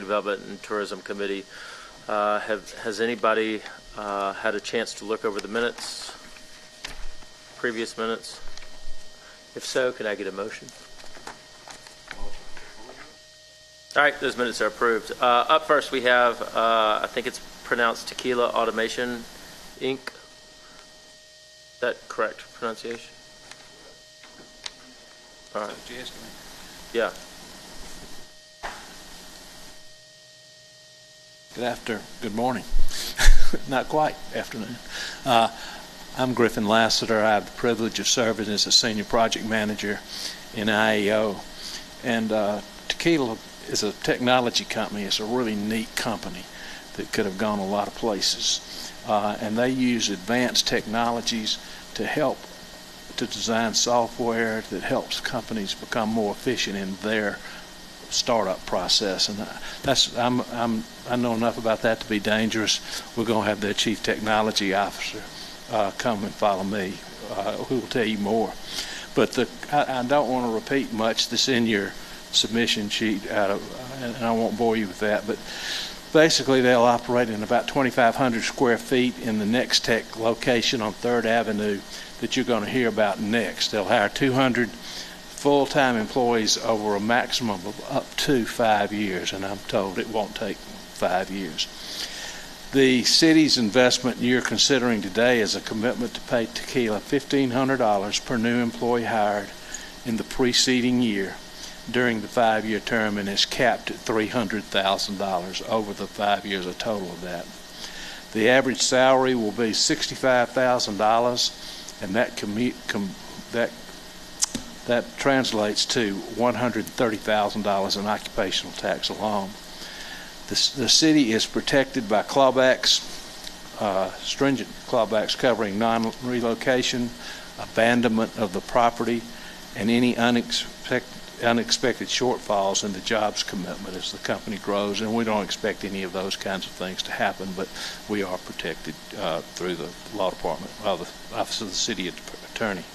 Development and Tourism Committee. Has anybody had a chance to look over the minutes, previous minutes? If so, can I get a motion? All right, those minutes are approved. Up first, we have, I think it's pronounced Tequila Automation, Inc. Is that correct pronunciation? All right. Yeah. Good morning. Not quite afternoon. I'm Griffin Lassiter. I have the privilege of serving as a senior project manager in IEO. And Tequila is a technology company. It's a really neat company that could have gone a lot of places. And they use advanced technologies to help to design software that helps companies become more efficient in their startup process. And I know enough about that to be dangerous. We're going to have their chief technology officer come and follow me, who will tell you more. But I don't want to repeat much that's in your submission sheet, and I won't bore you with that. But basically, they'll operate in about 2,500 square feet in the Next Tech location on 3rd Avenue that you're going to hear about next. They'll hire 200 full-time employees over a maximum of up to 5 years, and I'm told it won't take 5 years. The city's investment you're considering today is a commitment to pay Tequila $1,500 per new employee hired in the preceding year during the 5-year term, and is capped at $300,000 over the 5 years, a total of that. The average salary will be $65,000, and that translates to $130,000 in occupational tax alone. The city is protected by clawbacks, stringent clawbacks covering non-relocation, abandonment of the property, and any unexpected shortfalls in the jobs commitment as the company grows. And we don't expect any of those kinds of things to happen, but we are protected through the law department, the Office of the City Attorney.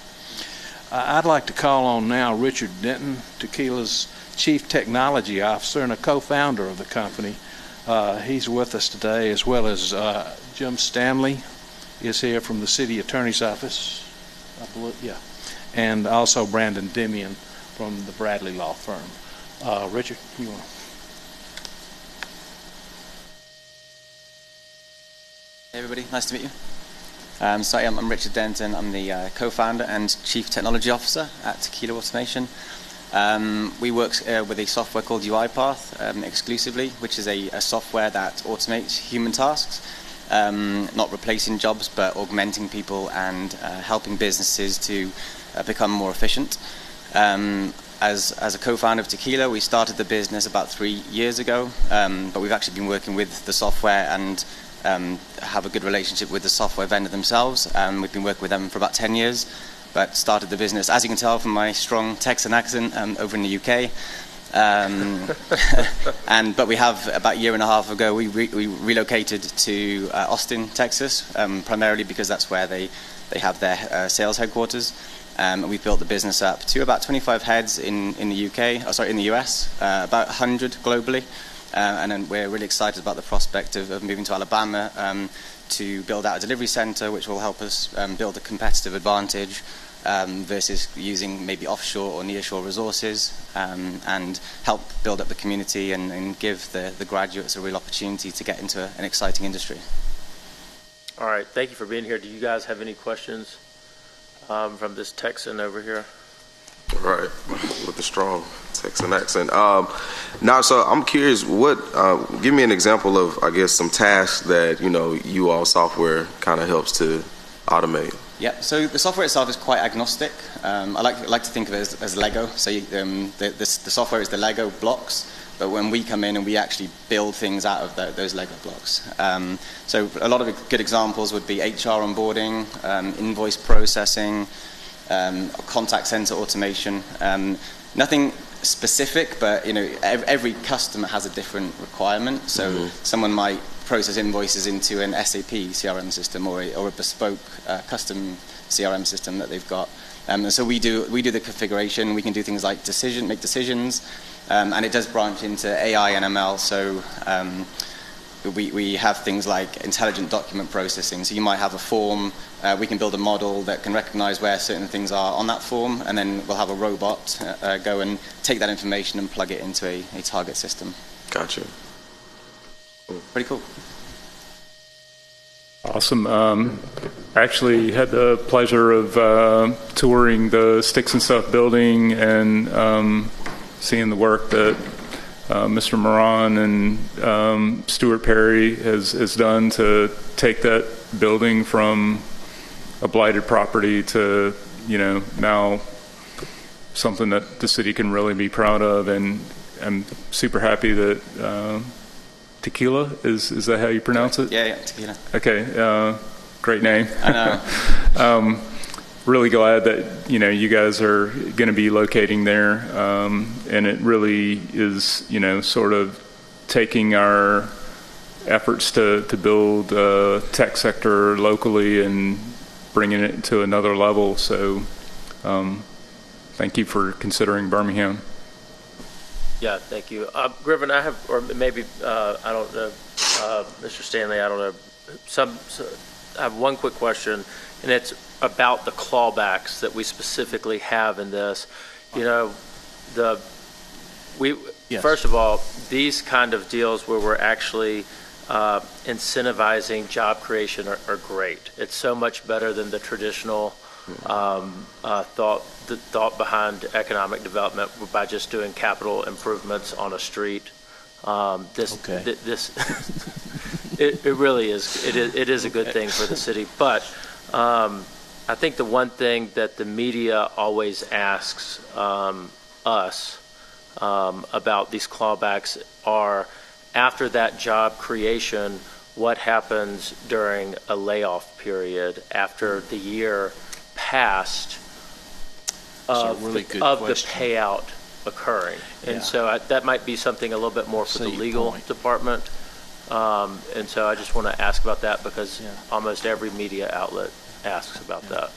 I'd like to call on now Richard Denton, Tequila's Chief Technology Officer and a co-founder of the company. He's with us today, as well as Jim Stanley is here from the City Attorney's Office, I believe, yeah, and also Brandon Demian from the Bradley Law Firm. Richard, you want to? Hey everybody, nice to meet you. So I'm Richard Denton. I'm the co-founder and Chief Technology Officer at Tequila Automation. We work with a software called UiPath exclusively, which is a software that automates human tasks, not replacing jobs, but augmenting people and helping businesses to become more efficient. As a co-founder of Tequila, we started the business about 3 years ago, but we've actually been working with the software and have a good relationship with the software vendor themselves. We've been working with them for about 10 years, but started the business, as you can tell from my strong Texan accent, over in the UK. But we have, about a year and a half ago, we relocated to Austin, Texas, primarily because that's where they have their sales headquarters. We built the business up to about 25 heads in the US, about 100 globally. And then we're really excited about the prospect of moving to Alabama to build out a delivery center, which will help us build a competitive advantage versus using maybe offshore or nearshore resources, and help build up the community and give the graduates a real opportunity to get into an exciting industry. All right, thank you for being here. Do you guys have any questions from this Texan over here? Right, with the strong Texan accent. Now, so I'm curious, give me an example of, I guess, some tasks that, you all software kind of helps to automate. Yeah, so the software itself is quite agnostic. I like to think of it as Lego. So the software is the Lego blocks, but when we come in and we actually build things out of those Lego blocks. So a lot of good examples would be HR onboarding, invoice processing, contact center automation. Nothing specific, but every customer has a different requirement. So someone might process invoices into an SAP CRM system or a bespoke custom CRM system that they've got. So we do the configuration. We can do things like make decisions, And it does branch into AI and ML, so we have things like intelligent document processing. So you might have a form, we can build a model that can recognize where certain things are on that form, and then we'll have a robot go and take that information and plug it into a target system. Gotcha. Pretty cool. Awesome. Actually had the pleasure of touring the Sticks and Stuff building and seeing the work that Mr. Moran and Stuart Perry has done to take that building from a blighted property to, now something that the city can really be proud of. And I'm super happy that Tequila, is that how you pronounce it? Yeah, Tequila. Okay, great name. I know. Really glad that you guys are going to be locating there, and it really is sort of taking our efforts to build a tech sector locally and bringing it to another level. So, thank you for considering Birmingham. Yeah, thank you. Griffin, I have, or maybe, I don't know, Mr. Stanley, I don't know, I have one quick question, and it's about the clawbacks that we specifically have in this. Yes. First of all, these kind of deals where we're actually incentivizing job creation are great. It's so much better than the traditional thought behind economic development by just doing capital improvements on a street. It really is. It is a good thing for the city. But I think the one thing that the media always asks us about these clawbacks are, after that job creation, what happens during a layoff period after the year passed of really the question. payout occurring. And Yeah. so that might be something a little bit more for the See your legal point. department. And so I just want to ask about that because Yeah. almost every media outlet asks about that.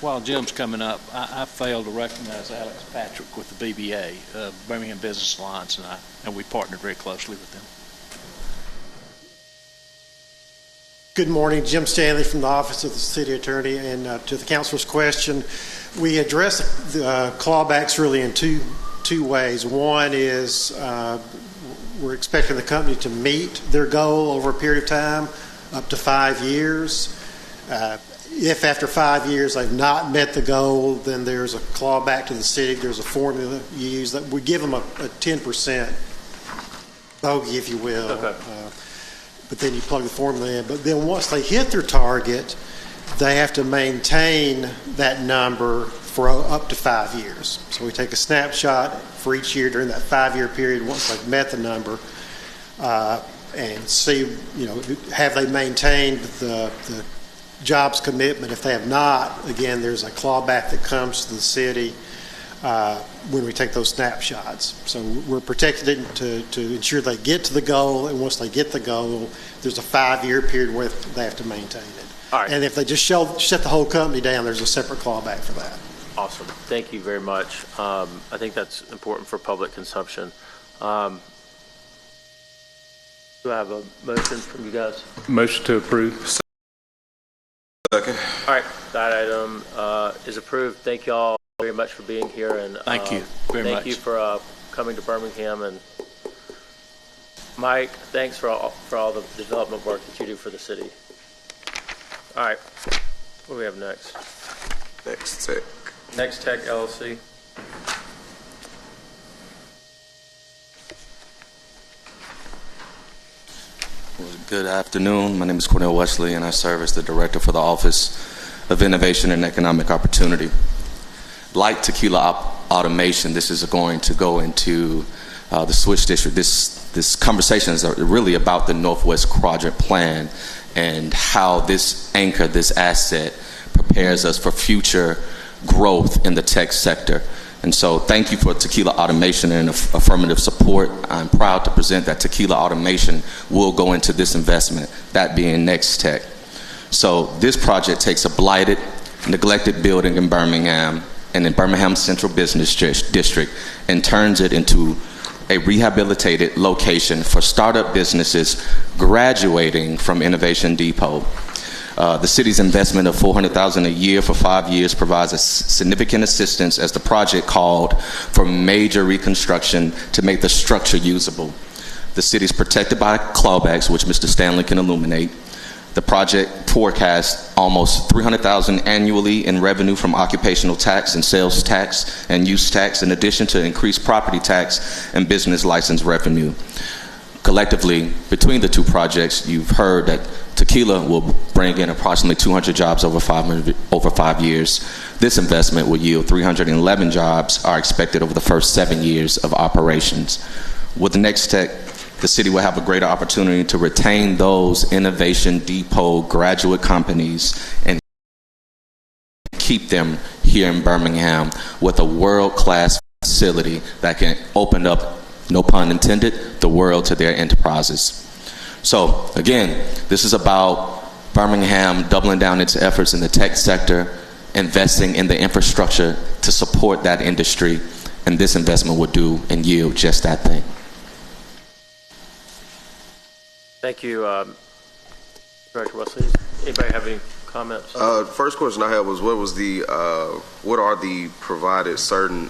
While Jim's coming up, I failed to recognize Alex Patrick with the BBA, Birmingham Business Alliance, and we partnered very closely with them. Good morning, Jim Stanley from the Office of the City Attorney. And to the council's question, we address the clawbacks really in two ways. One is we're expecting the company to meet their goal over a period of time, up to 5 years. If after 5 years they've not met the goal, then there's a clawback to the city. There's a formula you use that we give them a 10% bogey, if you will. Okay. But then you plug the formula in. But then once they hit their target, they have to maintain that number for up to 5 years. So we take a snapshot for each year during that 5-year period once they've met the number and see, have they maintained the jobs commitment. If they have not, again, there's a clawback that comes to the city when we take those snapshots. So we're protecting it to ensure they get to the goal, and once they get the goal, there's a 5-year period where they have to maintain it. All right. And if they just shut the whole company down, there's a separate clawback for that. Awesome. Thank you very much. I think that's important for public consumption. Do I have a motion from you guys? Motion to approve. Second. All right. That item is approved. Thank you all very much for being here. And Thank you very much. Thank you for coming to Birmingham. And Mike, thanks for all the development work that you do for the city. All right. What do we have next? Next Tech. Next Tech LLC. Good afternoon. My name is Cornell Wesley, and I serve as the Director for the Office of Innovation and Economic Opportunity. Like Tequila Automation, this is going to go into the Switch District. This conversation is really about the Northwest Quadrant Plan and how this anchor, this asset, prepares us for future growth in the tech sector. And so thank you for Tequila Automation and affirmative support. I'm proud to present that Tequila Automation will go into this investment, that being Next Tech. So this project takes a blighted, neglected building in Birmingham and in Birmingham Central Business District and turns it into a rehabilitated location for startup businesses graduating from Innovation Depot. The city's investment of $400,000 a year for 5 years provides a significant assistance as the project called for major reconstruction to make the structure usable. The city is protected by clawbacks, which Mr. Stanley can illuminate. The project forecasts almost $300,000 annually in revenue from occupational tax and sales tax and use tax, in addition to increased property tax and business license revenue. Collectively, between the two projects, you've heard that Tequila will bring in approximately 200 jobs over 5 years. This investment will yield 311 jobs are expected over the first 7 years of operations. With NextTech, the city will have a greater opportunity to retain those Innovation Depot graduate companies and keep them here in Birmingham with a world-class facility that can open up, no pun intended, the world to their enterprises. So, again, this is about Birmingham doubling down its efforts in the tech sector, investing in the infrastructure to support that industry, and this investment will do and yield just that thing. Thank you, Director Wesley. Anybody have any comments? First question I had was, what are the provided certain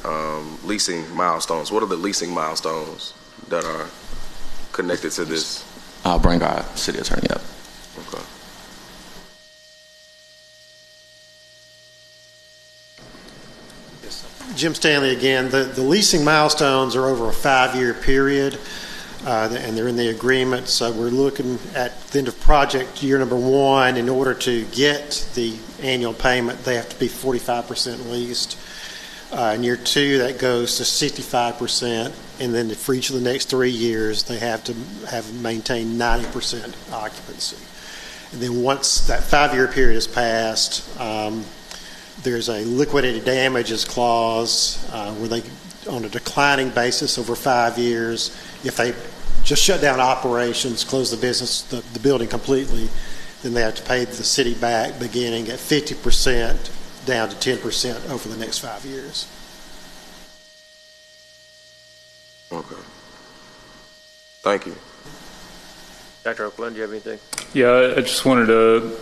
leasing milestones? What are the leasing milestones that are connected to this? I'll bring our city attorney up. Okay. Jim Stanley again. The leasing milestones are over a 5-year period, and they're in the agreement. So we're looking at the end of project year number 1. In order to get the annual payment, they have to be 45% leased. In year 2, that goes to 65%, and then for each of the next 3 years, they have to have maintained 90% occupancy. And then once that 5-year period is passed, there's a liquidated damages clause where they, on a declining basis over 5 years, if they just shut down operations, close the business, the building completely, then they have to pay the city back beginning at 50% down to 10% over the next 5 years. Okay. Thank you. Dr. Oakland, do you have anything? Yeah, I just wanted to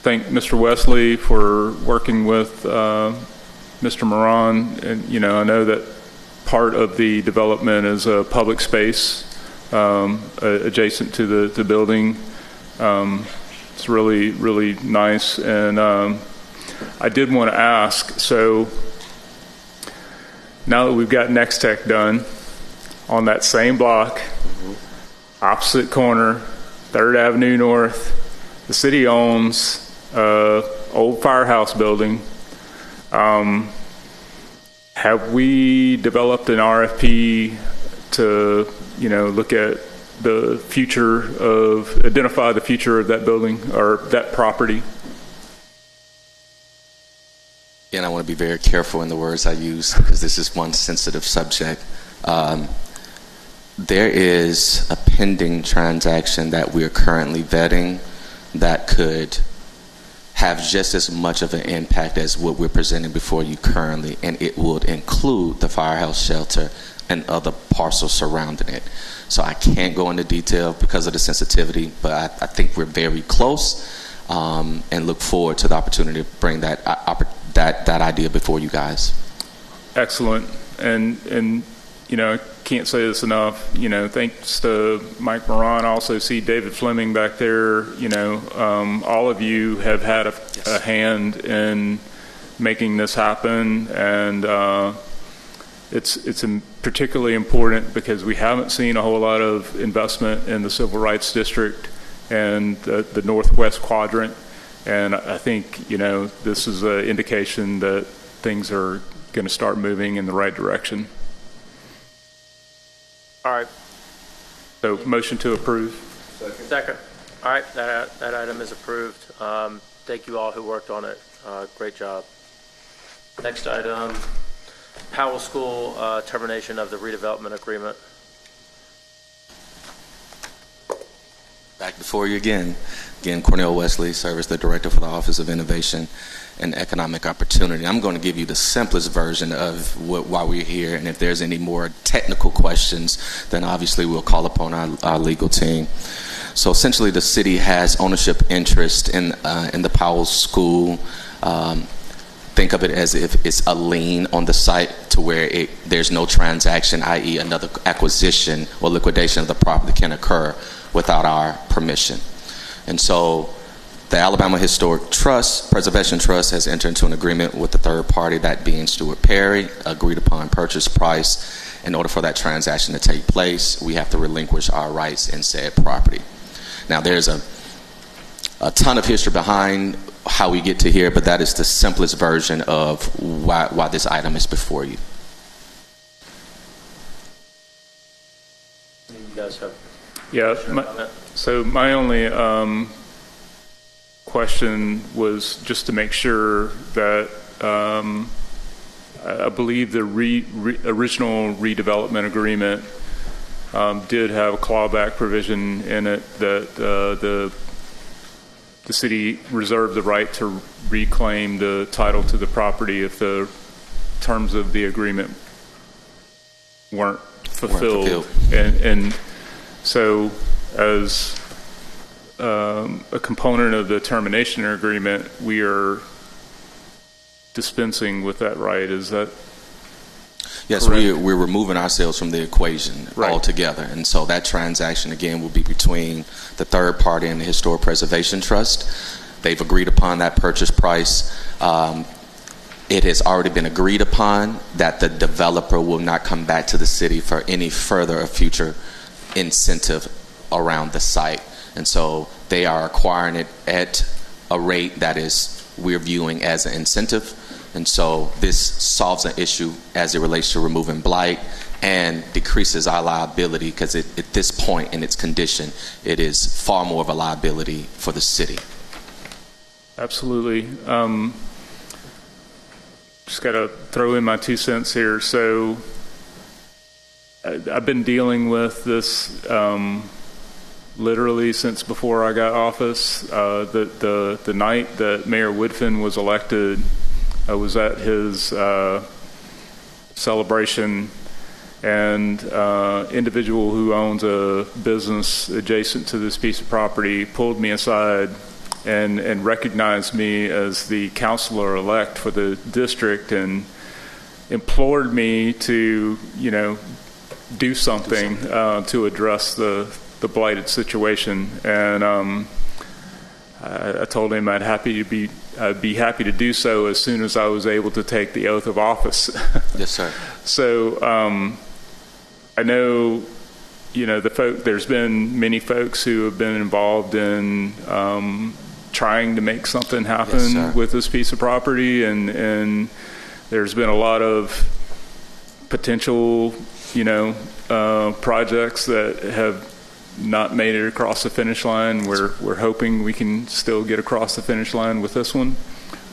thank Mr. Wesley for working with Mr. Moran. And, I know that part of the development is a public space adjacent to the building. It's really, really nice. And I did want to ask, so now that we've got NextTech done on that same block, opposite corner, 3rd Avenue North, the city owns old firehouse building. Have we developed an RFP to, look at the future identify the future of that building or that property? And I want to be very careful in the words I use because this is one sensitive subject. There is a pending transaction that we are currently vetting that could have just as much of an impact as what we're presenting before you currently, and it would include the firehouse shelter and other parcels surrounding it. So I can't go into detail because of the sensitivity, but I think we're very close and look forward to the opportunity to bring that idea before you guys. Excellent. And I can't say this enough. Thanks to Mike Moran, I also see David Fleming back there. All of you have had a hand in making this happen, and it's particularly important because we haven't seen a whole lot of investment in the Civil Rights District and the Northwest Quadrant. And I think, this is an indication that things are going to start moving in the right direction. All right. So motion to approve. Second. All right, that item is approved. Thank you all who worked on it. Great job. Next item, Powell School termination of the redevelopment agreement. Back before you again. Again, Cornell Wesley, Service the Director for the Office of Innovation and Economic Opportunity. I'm going to give you the simplest version of why we're here, and if there's any more technical questions, then obviously we'll call upon our legal team. So essentially, the city has ownership interest in the Powell School. Think of it as if it's a lien on the site to where there's no transaction, i.e. another acquisition or liquidation of the property can occur without our permission. And so the Alabama Historic Trust, Preservation Trust, has entered into an agreement with the third party, that being Stuart Perry, agreed upon purchase price. In order for that transaction to take place, we have to relinquish our rights in said property. Now, there's a ton of history behind how we get to here, but that is the simplest version of why this item is before you. You guys have Yeah, my only question was just to make sure that I believe the original redevelopment agreement did have a clawback provision in it that the city reserved the right to reclaim the title to the property if the terms of the agreement weren't fulfilled. And so as a component of the termination agreement, we are dispensing with that right. Is that Yes, we're removing ourselves from the equation altogether. And so that transaction, again, will be between the third party and the Historic Preservation Trust. They've agreed upon that purchase price. It has already been agreed upon that the developer will not come back to the city for any further or future incentive around the site. And so they are acquiring it at a rate that we're viewing as an incentive. And so this solves an issue as it relates to removing blight and decreases our liability, because at this point in its condition, it is far more of a liability for the city. Absolutely. Just got to throw in my 2 cents here. So I've been dealing with this literally since before I got office. The night that Mayor Woodfin was elected, I was at his celebration, and individual who owns a business adjacent to this piece of property pulled me aside and recognized me as the councilor-elect for the district and implored me to, do something to address the blighted situation. And I told him I'd be happy to do so as soon as I was able to take the oath of office. Yes, sir. So I know, there's been many folks who have been involved in trying to make something happen with this piece of property, and there's been a lot of potential, projects that have not made it across the finish line. We're hoping we can still get across the finish line with this one.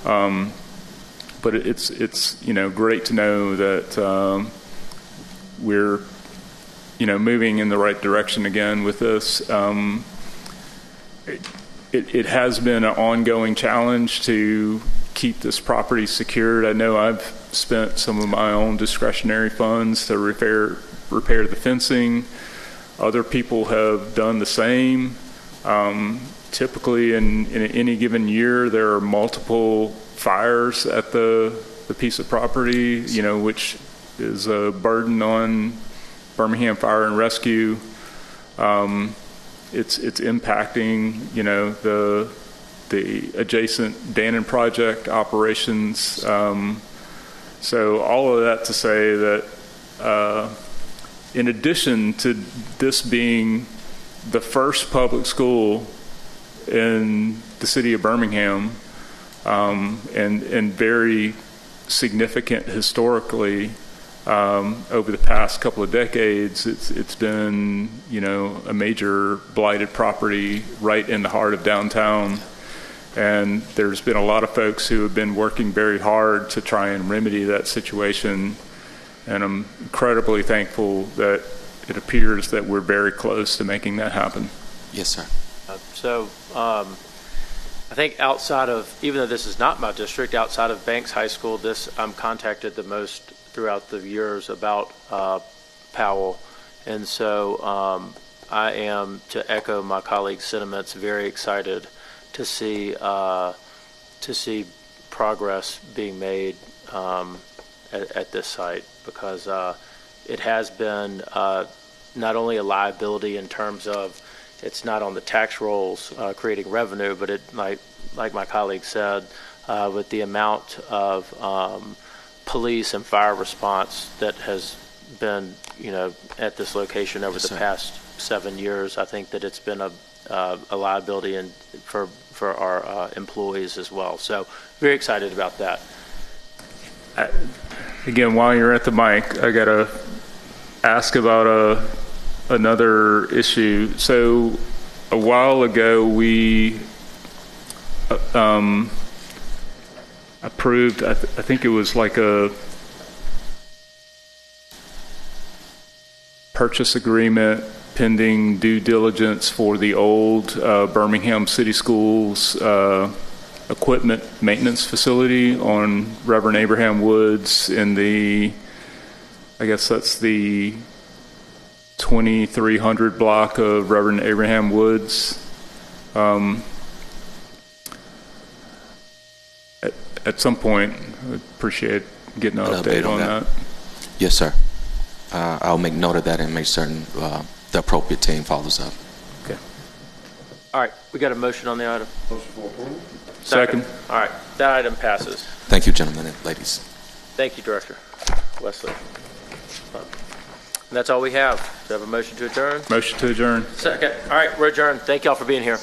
But it's great to know that we're moving in the right direction again with this. It has been an ongoing challenge to keep this property secured. I know I've spent some of my own discretionary funds to repair the fencing. Other people have done the same. Typically, in any given year, there are multiple fires at the piece of property, which is a burden on Birmingham Fire and Rescue. It's impacting, the adjacent Dannon Project operations. So all of that to say that in addition to this being the first public school in the city of Birmingham, and very significant historically over the past couple of decades, it's been a major blighted property right in the heart of downtown. And there's been a lot of folks who have been working very hard to try and remedy that situation. And I'm incredibly thankful that it appears that we're very close to making that happen. Yes, sir. So I think outside of, even though this is not my district, outside of Banks High School, I'm contacted the most throughout the years about Powell. And so I am, to echo my colleague's sentiments, very excited to see progress being made at this site, because it has been not only a liability in terms of it's not on the tax rolls creating revenue, but it might, like my colleague said, with the amount of police and fire response that has been, at this location over the past 7 years, I think that it's been a liability for our employees as well. So very excited about that. Again, while you're at the mic, I got to ask about another issue. So a while ago, we approved, I think it was like a purchase agreement pending due diligence for the old Birmingham City Schools equipment maintenance facility on Reverend Abraham Woods in I guess that's the 2300 block of Reverend Abraham Woods. At some point, I'd appreciate getting an update on that. Yes, sir. I'll make note of that and make certain the appropriate team follows up. Okay. All right. We got a motion on the item. Motion for approval. Second. All right. That item passes. Thank you, gentlemen and ladies. Thank you, Director Wesley. And that's all we have. Do we have a motion to adjourn? Motion to adjourn. Second. All right. We're adjourned. Thank you all for being here.